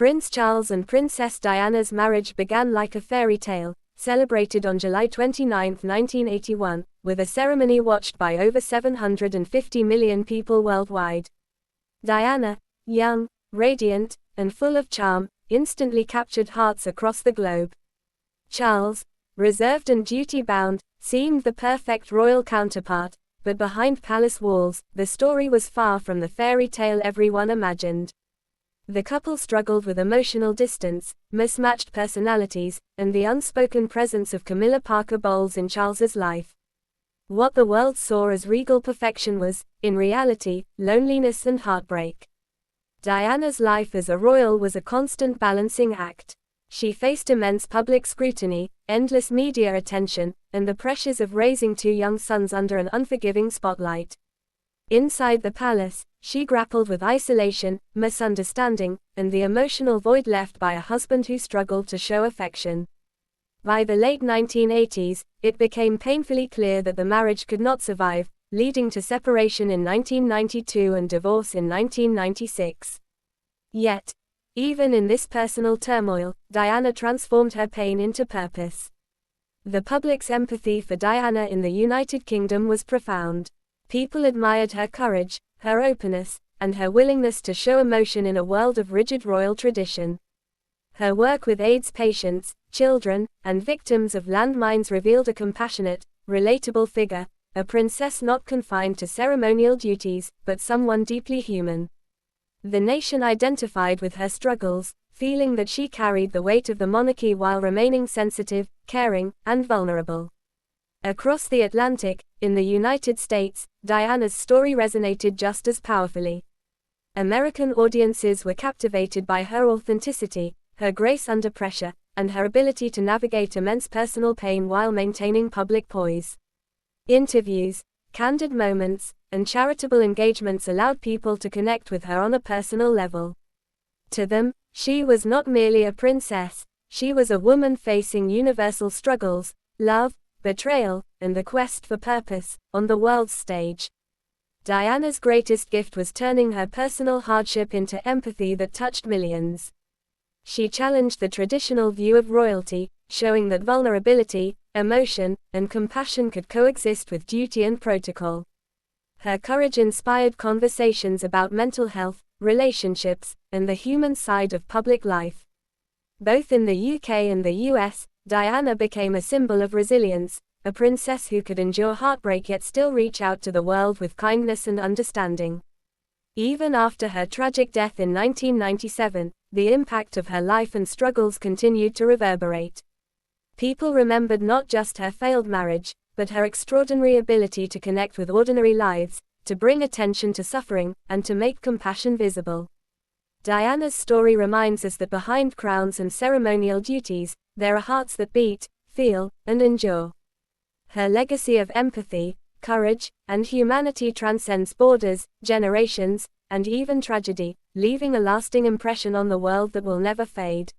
Prince Charles and Princess Diana's marriage began like a fairy tale, celebrated on July 29, 1981, with a ceremony watched by over 750 million people worldwide. Diana, young, radiant, and full of charm, instantly captured hearts across the globe. Charles, reserved and duty-bound, seemed the perfect royal counterpart, but behind palace walls, the story was far from the fairy tale everyone imagined. The couple struggled with emotional distance, mismatched personalities, and the unspoken presence of Camilla Parker Bowles in Charles's life. What the world saw as regal perfection was, in reality, loneliness and heartbreak. Diana's life as a royal was a constant balancing act. She faced immense public scrutiny, endless media attention, and the pressures of raising two young sons under an unforgiving spotlight. Inside the palace, she grappled with isolation, misunderstanding, and the emotional void left by a husband who struggled to show affection. By the late 1980s, it became painfully clear that the marriage could not survive, leading to separation in 1992 and divorce in 1996. Yet, even in this personal turmoil, Diana transformed her pain into purpose. The public's empathy for Diana in the United Kingdom was profound. People admired her courage, her openness, and her willingness to show emotion in a world of rigid royal tradition. Her work with AIDS patients, children, and victims of landmines revealed a compassionate, relatable figure, a princess not confined to ceremonial duties, but someone deeply human. The nation identified with her struggles, feeling that she carried the weight of the monarchy while remaining sensitive, caring, and vulnerable. Across the Atlantic, in the United States, Diana's story resonated just as powerfully. American audiences were captivated by her authenticity, her grace under pressure, and her ability to navigate immense personal pain while maintaining public poise. Interviews, candid moments, and charitable engagements allowed people to connect with her on a personal level. To them, she was not merely a princess, she was a woman facing universal struggles, love, betrayal, and the quest for purpose, on the world's stage. Diana's greatest gift was turning her personal hardship into empathy that touched millions. She challenged the traditional view of royalty, showing that vulnerability, emotion, and compassion could coexist with duty and protocol. Her courage inspired conversations about mental health, relationships, and the human side of public life. Both in the UK and the US, Diana became a symbol of resilience, a princess who could endure heartbreak yet still reach out to the world with kindness and understanding. Even after her tragic death in 1997, the impact of her life and struggles continued to reverberate. People remembered not just her failed marriage, but her extraordinary ability to connect with ordinary lives, to bring attention to suffering, and to make compassion visible. Diana's story reminds us that behind crowns and ceremonial duties, there are hearts that beat, feel, and endure. Her legacy of empathy, courage, and humanity transcends borders, generations, and even tragedy, leaving a lasting impression on the world that will never fade.